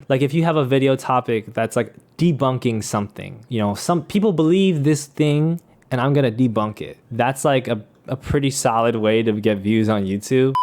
Like if you have a video topic that's like debunking something, you know, some people believe this thing and I'm gonna debunk it. That's like a pretty solid way to get views on YouTube.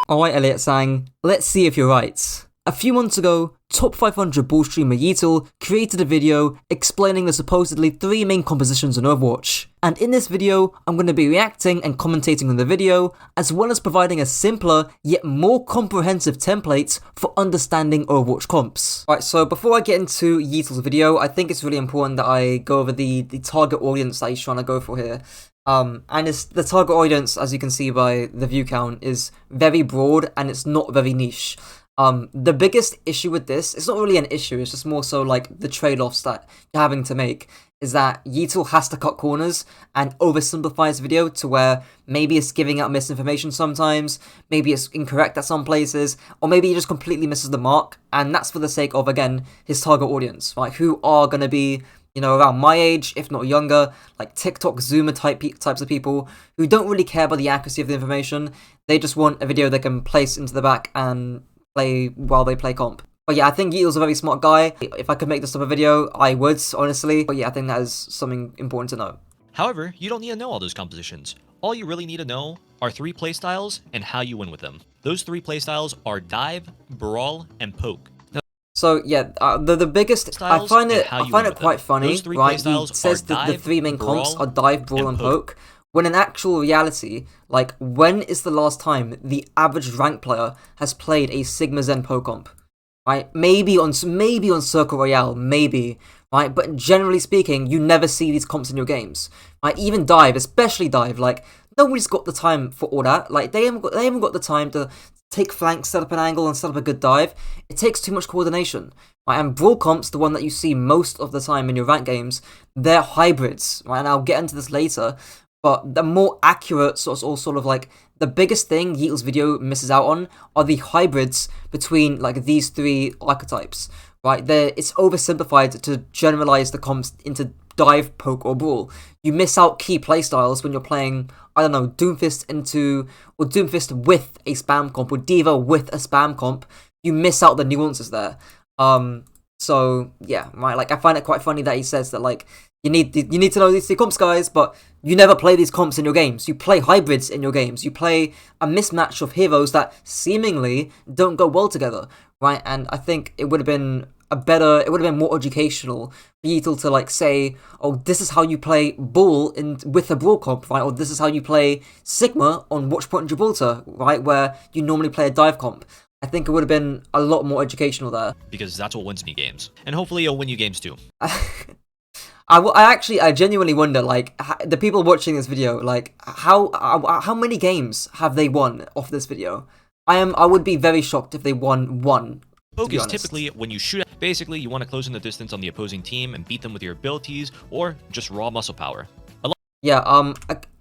Alright, Elliot Sang, let's see if you're right. A few months ago, top 500 ball streamer Yeatle created a video explaining the supposedly 3 main compositions in Overwatch. And in this video, I'm going to be reacting and commentating on the video, as well as providing a simpler yet more comprehensive template for understanding Overwatch comps. Alright, so before I get into Yeatle's video, I think it's really important that I go over the target audience that he's trying to go for here. And it's the target audience, as you can see by the view count, is very broad and it's not very niche. The biggest issue with this, it's not really an issue, it's just more so like the trade-offs that you're having to make, is that Yeatle has to cut corners and oversimplify his video to where maybe it's giving out misinformation sometimes, maybe it's incorrect at some places, or maybe he just completely misses the mark, and that's for the sake of, again, his target audience, right, who are going to be, you know, around my age, if not younger, like TikTok Zoomer types of people who don't really care about the accuracy of the information. They just want a video they can place into the back and play while they play comp. But yeah, I think Yeatle's a very smart guy. If I could make this type of video, I would, honestly. But yeah, I think that is something important to know. However, you don't need to know all those compositions. All you really need to know are 3 playstyles and how you win with them. Those 3 playstyles are dive, brawl, and poke. So yeah, the biggest, I find it quite funny, right? He says that the 3 main comps are dive, brawl, and poke. When in actual reality, like, when is the last time the average rank player has played a Sigma Zen poke comp? Right? Maybe on Circle Royale, maybe, right? But generally speaking, you never see these comps in your games. Right? Even dive, especially dive, like, nobody's got the time for all that. Like, they haven't got the time to take flanks, set up an angle, and set up a good dive. It takes too much coordination. Right? And brawl comps, the one that you see most of the time in your rank games, they're hybrids. Right? And I'll get into this later. But the more accurate, sort of like, the biggest thing Yeatle's video misses out on are the hybrids between, like, these 3 archetypes, right? It's oversimplified to generalize the comps into dive, poke, or brawl. You miss out key playstyles when you're playing, I don't know, Doomfist or Doomfist with a spam comp, or Diva with a spam comp. You miss out the nuances there. So, yeah, right, like, I find it quite funny that he says that, like, you need to know these 3 comps, guys, but you never play these comps in your games. You play hybrids in your games. You play a mismatch of heroes that seemingly don't go well together, right? And I think it would have been more educational for Yeatle to, like, say, oh, this is how you play Bull with a brawl comp, right? Or this is how you play Sigma on Watchpoint and Gibraltar, right? Where you normally play a dive comp. I think it would have been a lot more educational there. Because that's what wins me games. And hopefully it'll win you games too. I genuinely wonder, like, the people watching this video, like, how many games have they won off this video? I would be very shocked if they won one. Poke is typically when you shoot. Basically, you want to close in the distance on the opposing team and beat them with your abilities or just raw muscle power. Yeah,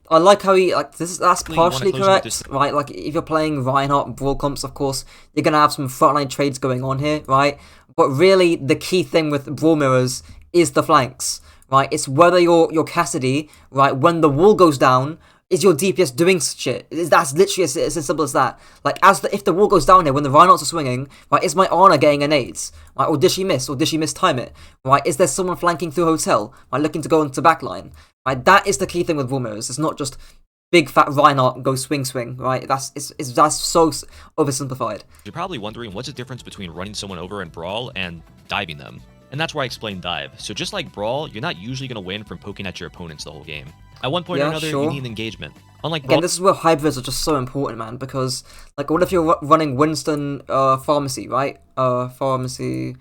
I like how he, like, that's partially correct, right? Like, if you're playing Reinhardt brawl comps, of course, you're gonna have some frontline trades going on here, right? But really, the key thing with brawl mirrors is the flanks, right? It's whether you're Cassidy, right? When the wall goes down, is your DPS doing shit? That's literally as simple as that. Like, if the wall goes down here, when the Reinhardts are swinging, right, is my Ana getting a nades? Right, or did she miss? Or did she mistime it? Right, is there someone flanking through Hotel? Right, looking to go into backline? Right, that is the key thing with brawl mirrors. It's not just big fat Reinhardt go swing, right? That's so oversimplified. You're probably wondering what's the difference between running someone over in Brawl and diving them. And that's why I explained dive. So just like Brawl, you're not usually going to win from poking at your opponents the whole game. At one point or another, you need engagement. Unlike Brawl, again, this is where hybrids are just so important, man, because, like, what if you're running Winston Pharmacy, right? Pharmacy,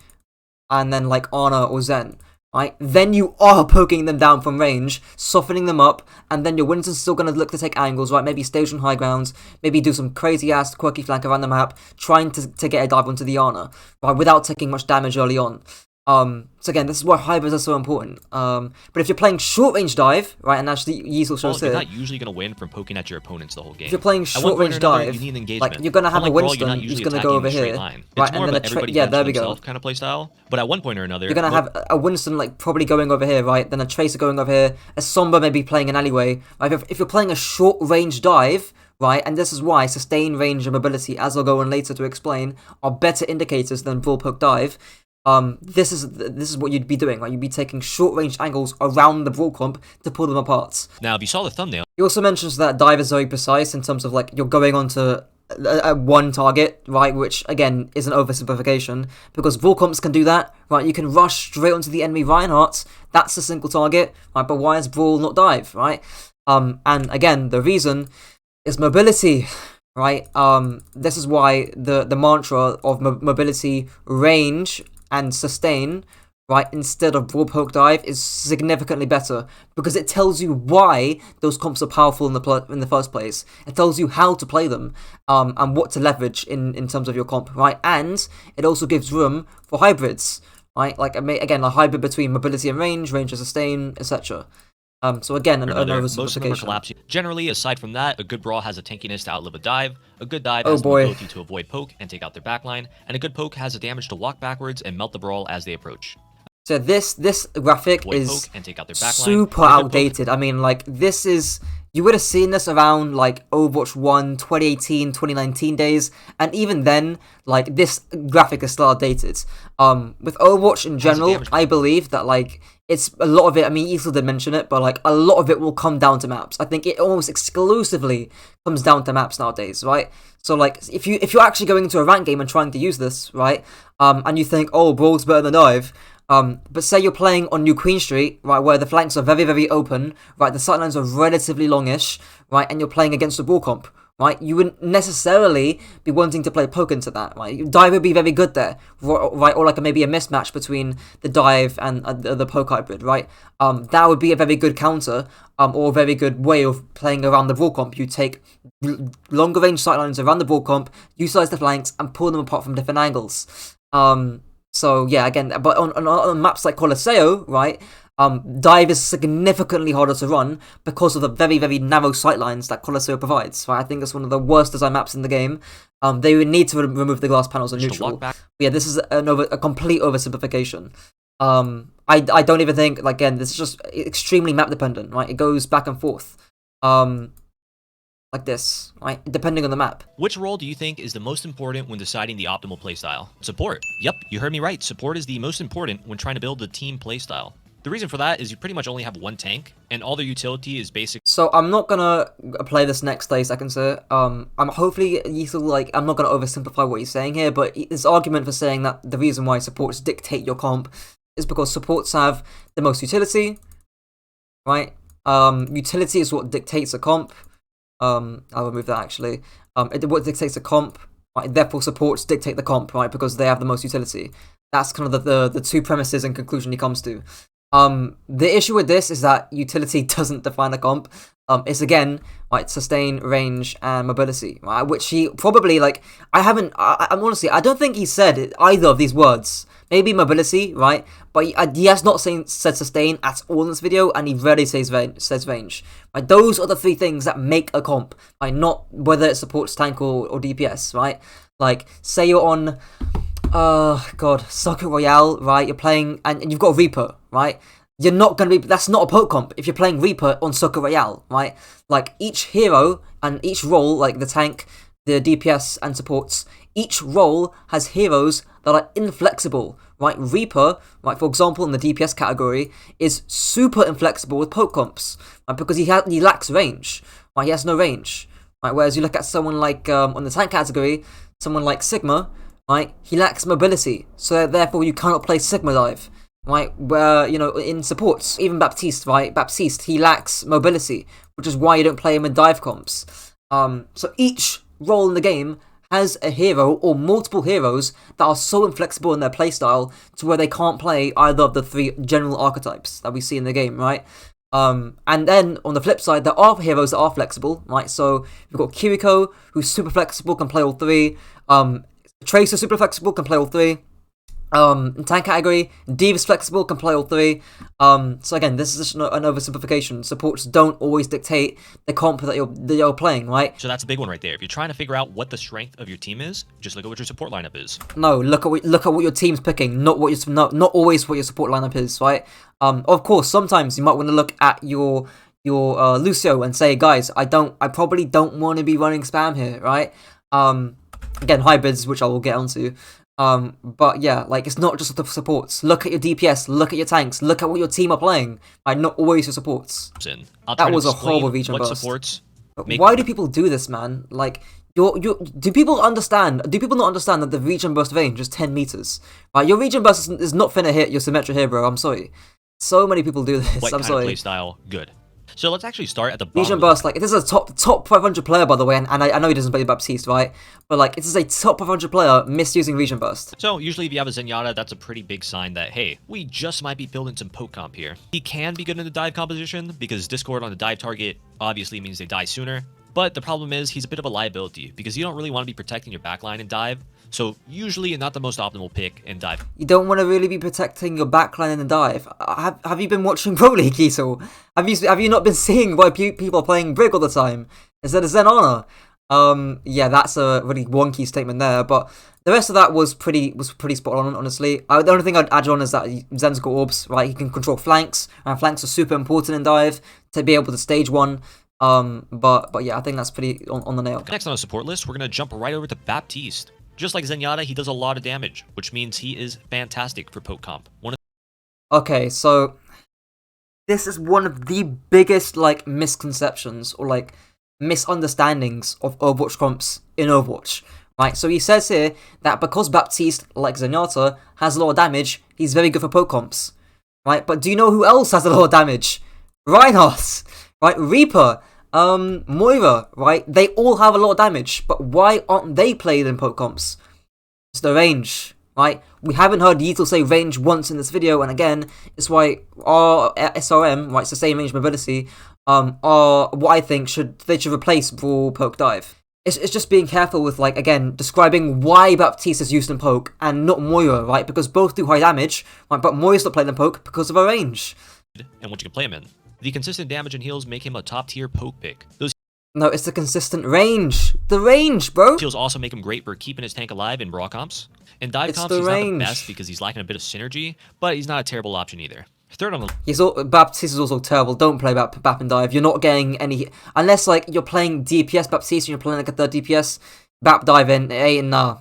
and then, like, Ana or Zen, right? Then you are poking them down from range, softening them up, and then your Winston's still going to look to take angles, right? Maybe stage on high grounds, maybe do some crazy-ass quirky flank around the map, trying to get a dive onto the Ana, right, without taking much damage early on. So again, this is why hybrids are so important. But if you're playing short-range dive, right, and actually Yeatle shows here, you're not usually going to win from poking at your opponents the whole game. If you're playing short-range dive, you need engagement. like, you're going to have a Winston who's going to go over here, right, and then there we go. Kind of play style. But at one point or another, you're going to have a Winston, like, probably going over here, right, then a Tracer going over here, a Sombra maybe playing an alleyway. Right? If you're playing a short-range dive, right, and this is why sustained range and mobility, as I'll go on later to explain, are better indicators than brawl poke dive. this is what you'd be doing, right? You'd be taking short-range angles around the brawl comp to pull them apart. Now, if you saw the thumbnail... He also mentions that dive is very precise in terms of, like, you're going onto one target, right? Which, again, is an oversimplification, because brawl comps can do that, right? You can rush straight onto the enemy Reinhardt, that's a single target, right? But why is brawl not dive, right? And, again, the reason is mobility, right? This is why the mantra of mobility, range, and sustain, right, instead of brawl, poke, dive is significantly better, because it tells you why those comps are powerful in the first place. It tells you how to play them, and what to leverage in terms of your comp, right? And it also gives room for hybrids, right? Like, again, a hybrid between mobility and range and sustain, etc. So again, an oversimplification. Generally, aside from that, a good brawl has a tankiness to outlive a dive, a good dive has the ability to avoid poke and take out their backline, and a good poke has the damage to walk backwards and melt the brawl as they approach. So this graphic is super outdated. I mean, like, this is... You would have seen this around, like, Overwatch 1, 2018, 2019 days, and even then, like, this graphic is still outdated. With Overwatch in general, I believe that, like, it's a lot of it, I mean, Yeatle did mention it, but, like, a lot of it will come down to maps. I think it almost exclusively comes down to maps nowadays, right? So, like, if you're actually going into a rank game and trying to use this, right, and you think, oh, Brawl's better than Dive, but say you're playing on New Queen Street, right, where the flanks are very, very open, right, the sightlines are relatively longish, right, and you're playing against a brawl comp, right, you wouldn't necessarily be wanting to play poke into that, right? Dive would be very good there, right, or like maybe a mismatch between the dive and the poke hybrid, right? That would be a very good counter, or a very good way of playing around the brawl comp. You take longer range sightlines around the brawl comp, utilize the flanks, and pull them apart from different angles. So yeah, again, but on maps like Colosseo, right, dive is significantly harder to run because of the very, very narrow sightlines that Colosseo provides. Right, I think it's one of the worst design maps in the game. They would need to remove the glass panels on neutral. Yeah, this is a complete oversimplification. I don't even think, like, again, this is just extremely map dependent, right? It goes back and forth. Like this, right? Depending on the map. Which role do you think is the most important when deciding the optimal playstyle? Support. Yep, you heard me right. Support is the most important when trying to build the team playstyle. The reason for that is you pretty much only have one tank, and all their utility is basic. So I'm not gonna play this next 30 seconds here. I'm hopefully Yeatle, like, I'm not gonna oversimplify what he's saying here, but his argument for saying that the reason why supports dictate your comp is because supports have the most utility, right? Utility is what dictates a comp. I'll remove that actually. What dictates a comp, right? Therefore, supports dictate the comp, right? Because they have the most utility. That's kind of the two premises and conclusion he comes to. The issue with this is that utility doesn't define a comp. It's again, right, sustain, range, and mobility, right? Which he probably, like, I'm honestly, I don't think he said either of these words. Maybe mobility, right? But he has not said sustain at all in this video, and he rarely says range. Right? Those are the three things that make a comp, right? Not whether it supports tank or DPS, right? Like, say you're on, Circuit Royale, right? You're playing, and you've got a Reaper, right? You're not going to be, that's not a poke comp if you're playing Reaper on Circuit Royale, right? Like, each hero and each role, like the tank, the DPS, and supports, each role has heroes that are inflexible, right? Reaper, right, for example, in the DPS category, is super inflexible with poke comps, right? Because he lacks range, right? He has no range, right? Whereas you look at someone like, on the tank category, someone like Sigma, right? He lacks mobility, so therefore you cannot play Sigma dive, right? Where, you know, in supports, even Baptiste, right? Baptiste, he lacks mobility, which is why you don't play him in dive comps. So each role in the game has a hero or multiple heroes that are so inflexible in their playstyle to where they can't play either of the three general archetypes that we see in the game, right? And then on the flip side, there are heroes that are flexible, right? So we've got Kiriko, who's super flexible, can play all three. Tracer, super flexible, can play all three. In tank category, D.Va's flexible, can play all three. So again, this is just an oversimplification. Supports don't always dictate the comp that you're playing, right? So that's a big one right there. If you're trying to figure out what the strength of your team is, just look at what your support lineup is. No, look at what your team's picking, not always what your support lineup is, right? Of course, sometimes you might want to look at your Lucio and say, guys, I probably don't want to be running spam here, right? Again, hybrids, which I will get onto. But yeah, like, it's not just the supports. Look at your DPS, look at your tanks, look at what your team are playing. Like, not always your supports. That was a horrible Regen burst. Why do people do this, man? Like, do people not understand that the Regen burst range is 10 meters? Right, your Regen burst is not finna hit your Symmetra here, bro. I'm sorry. So many people do this. What I'm kind sorry. Of playstyle? Good. So let's actually start at the bottom. Regen burst, like, this is a top 500 player, by the way, and I know he doesn't play Baptiste, right? But like, this is a top 500 player misusing Regen burst. So usually if you have a Zenyatta, that's a pretty big sign that, hey, we just might be building some poke comp here. He can be good in the dive composition because Discord on the dive target obviously means they die sooner. But the problem is he's a bit of a liability because you don't really want to be protecting your backline in dive. So usually not the most optimal pick in dive. You don't want to really be protecting your backline in the dive. Have you been watching Pro League, Yeatle? Have you not been seeing why people are playing Brig all the time instead of Zen Honor? Yeah, that's a really wonky statement there. But the rest of that was pretty spot on, honestly. The only thing I'd add on is that Zen's got orbs, right? He can control flanks, and flanks are super important in dive to be able to stage one. But yeah, I think that's pretty on the nail. Next on the support list, we're gonna jump right over to Baptiste. Just like Zenyatta, he does a lot of damage, which means he is fantastic for poke comp. Okay, so this is one of the biggest like misconceptions or like misunderstandings of Overwatch comps in Overwatch. Right, so he says here that because Baptiste, like Zenyatta, has a lot of damage, he's very good for poke comps. Right, but do you know who else has a lot of damage? Reinhardt, right, Reaper, Moira, right? They all have a lot of damage, but why aren't they played in poke comps? It's the range, right? We haven't heard Yeatle say range once in this video, and again, it's why our SRM, right, sustained range mobility, are what I think should replace Brawl, Poke, Dive. It's just being careful with, like, again, describing why Baptiste is used in poke and not Moira, right? Because both do high damage, right? But Moira's not played in poke because of her range. And what you can play him in. The consistent damage and heals make him a top-tier poke pick. No, it's the consistent range. The range, bro. Heals also make him great for keeping his tank alive in Brawl comps. In dive comps, he's not the best because he's lacking a bit of synergy, but he's not a terrible option either. Third on the Baptiste is also terrible. Don't play Bap and dive. You're not getting any unless like you're playing DPS Baptiste and you're playing like a third DPS. Bap dive in, nah,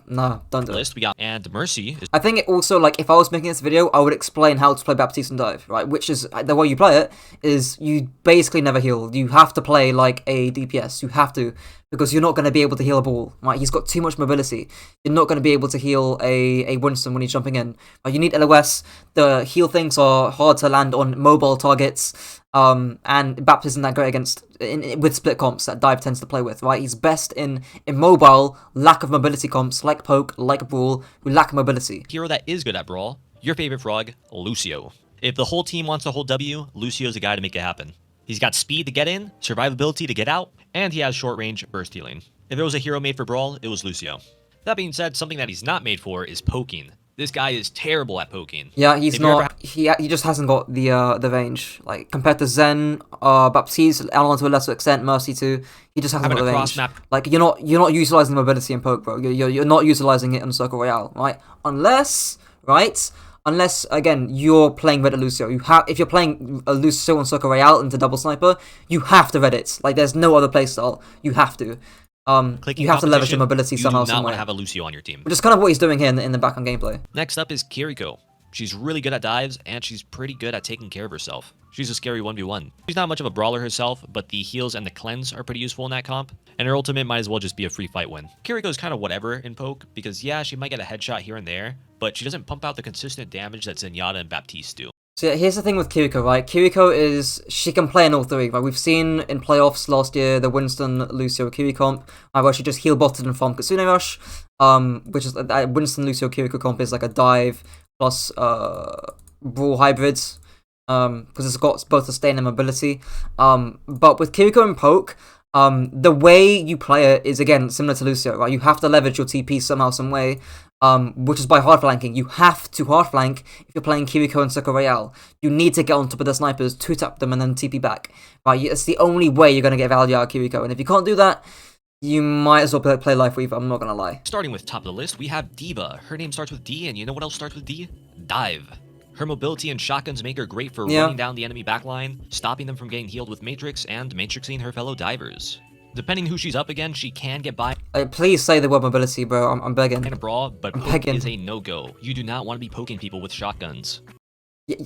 don't do it. We got and Mercy. I think it also, like, if I was making this video, I would explain how to play Baptiste and dive, right? Which is, the way you play it, is you basically never heal. You have to play like a DPS. You have to, because you're not going to be able to heal a ball, right? He's got too much mobility. You're not going to be able to heal a Winston when he's jumping in. You need LOS. The heal things are hard to land on mobile targets. And Baptiste isn't that great against with split comps that dive tends to play with, right? He's best in mobile, lack of mobility comps like poke, like brawl, who lack mobility. Hero that is good at brawl, your favorite frog, Lucio. If the whole team wants to hold W, Lucio's the guy to make it happen. He's got speed to get in, survivability to get out, and he has short range burst healing. If there was a hero made for brawl, it was Lucio. That being said, something that he's not made for is poking. This guy is terrible at poking. Yeah, he's not. He just hasn't got the range. Like compared to Zen, Baptiste, Alan to a lesser extent, Mercy too. He just hasn't got the range. Like you're not utilizing the mobility in poke, bro. You're not utilizing it in Circle Royale, right? Unless again you're playing Red Lucio. If you're playing a Lucio on Circle Royale into double sniper, you have to red it. Like there's no other playstyle. You have to. You have to leverage your mobility somehow. You do not want to have a Lucio on your team. Which is kind of what he's doing here in the background gameplay. Next up is Kiriko. She's really good at dives, and she's pretty good at taking care of herself. She's a scary 1v1. She's not much of a brawler herself, but the heals and the cleanse are pretty useful in that comp, and her ultimate might as well just be a free fight win. Kiriko's kind of whatever in poke, because yeah, she might get a headshot here and there, but she doesn't pump out the consistent damage that Zenyatta and Baptiste do. So yeah, here's the thing with Kiriko, right? Kiriko she can play in all three, right? We've seen in playoffs last year the Winston, Lucio, Kiri comp, where she just heal botted and farm Kitsune Rush, which is Winston, Lucio, Kiriko comp is like a dive plus brawl hybrids, because it's got both sustain and mobility. But with Kiriko and poke, the way you play it is again similar to Lucio, right? You have to leverage your TP somehow, some way. Which is by hard flanking. You have to hard flank if you're playing Kiriko and Circle Royale. You need to get on top of the snipers, two-tap them, and then TP back. Right? It's the only way you're going to get value out of Kiriko. And if you can't do that, you might as well play Life Weaver, I'm not going to lie. Starting with top of the list, we have D.Va. Her name starts with D, and you know what else starts with D? Dive. Her mobility and shotguns make her great for running down the enemy backline, stopping them from getting healed with Matrix, and matrixing her fellow divers. Depending who she's up against, she can get by. Please say the word mobility, bro. I'm begging. In a brawl, but poke is a no-go. You do not want to be poking people with shotguns.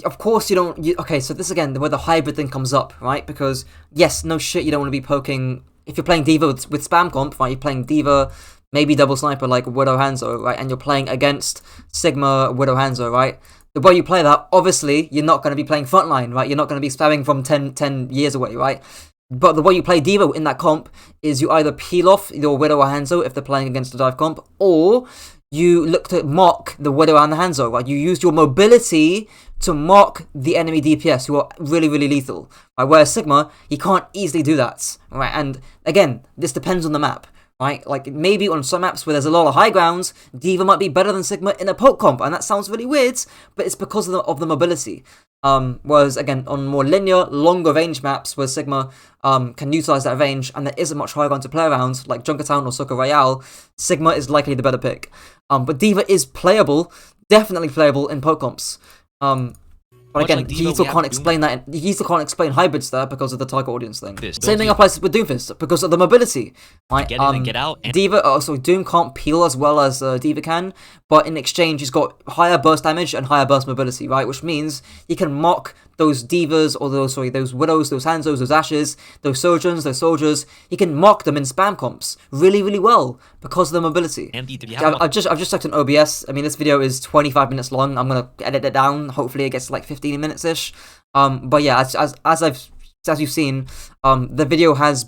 Of course you don't. Okay, so this again, where the hybrid thing comes up, right? Because yes, no shit, you don't want to be poking. If you're playing D.Va with spam comp, right? You're playing D.Va, maybe double sniper like Widow Hanzo, right? And you're playing against Sigma Widow Hanzo, right? The way you play that, obviously, you're not going to be playing frontline, right? You're not going to be spamming from 10 years away, right? But the way you play D.Va in that comp is you either peel off your Widow or Hanzo if they're playing against the dive comp, or you look to mock the Widow and the Hanzo, right? You use your mobility to mock the enemy DPS who are really, really lethal. Right? Whereas Sigma, you can't easily do that, right? And again, this depends on the map, right? Like maybe on some maps where there's a lot of high grounds, D.Va might be better than Sigma in a poke comp, and that sounds really weird, but it's because of the mobility. Whereas again, on more linear, longer range maps where Sigma can utilize that range and there isn't much high ground to play around, like Junkertown or Soccer Royale, Sigma is likely the better pick. But D.Va is playable, definitely playable in poke comps. But again, he still can't explain that. He still can't explain hybrids there because of the target audience thing. Same thing applies with Doomfist because of the mobility. Right? Get in and get out. D.Va, so Doom can't peel as well as D.Va can, but in exchange, he's got higher burst damage and higher burst mobility, right? Which means he can mock those D.Vas or those Widows, those Hanzos, those Ashes, those Sojourns, those Soldiers. He can mock them in spam comps really, really well because of the mobility. I've just checked on OBS. I mean, this video is 25 minutes long. I'm gonna edit it down. Hopefully, it gets like 15 minutes ish. But yeah, as you've seen, the video has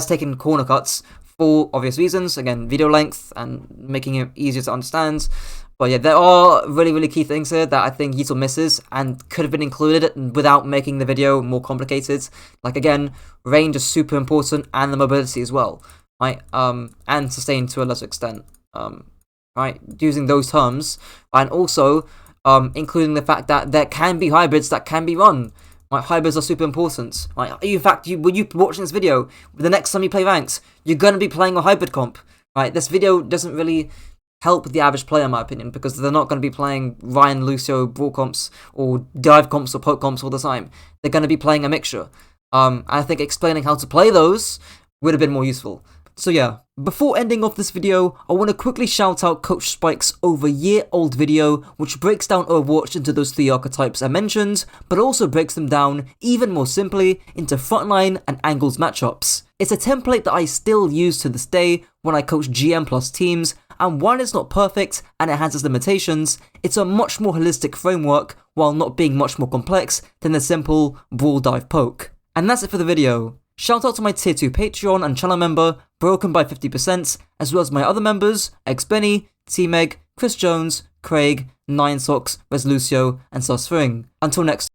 taken corner cuts for obvious reasons. Again, video length and making it easier to understand. But yeah, there are really, really key things here that I think Yeatle misses and could have been included without making the video more complicated. Like again, range is super important and the mobility as well, right? And sustain to a lesser extent, right? Using those terms, and also including the fact that there can be hybrids that can be run. Right, hybrids are super important. Right, in fact, when you watching this video, the next time you play ranks, you're gonna be playing a hybrid comp. Right, this video doesn't really help the average player, in my opinion, because they're not going to be playing Ryan, Lucio, brawl comps, or dive comps or poke comps all the time. They're going to be playing a mixture. I think explaining how to play those would have been more useful. So yeah, before ending off this video, I want to quickly shout out Coach Spike's over year-old video, which breaks down Overwatch into those 3 archetypes I mentioned, but also breaks them down even more simply into frontline and angles matchups. It's a template that I still use to this day when I coach GM plus teams, and while it's not perfect and it has its limitations, it's a much more holistic framework while not being much more complex than the simple brawl dive poke. And that's it for the video. Shout out to my tier 2 Patreon and channel member, Broken by 50%, as well as my other members, XBenny, T-Meg, Chris Jones, Craig, 9socks, Reslucio, and Susfring. Until next time.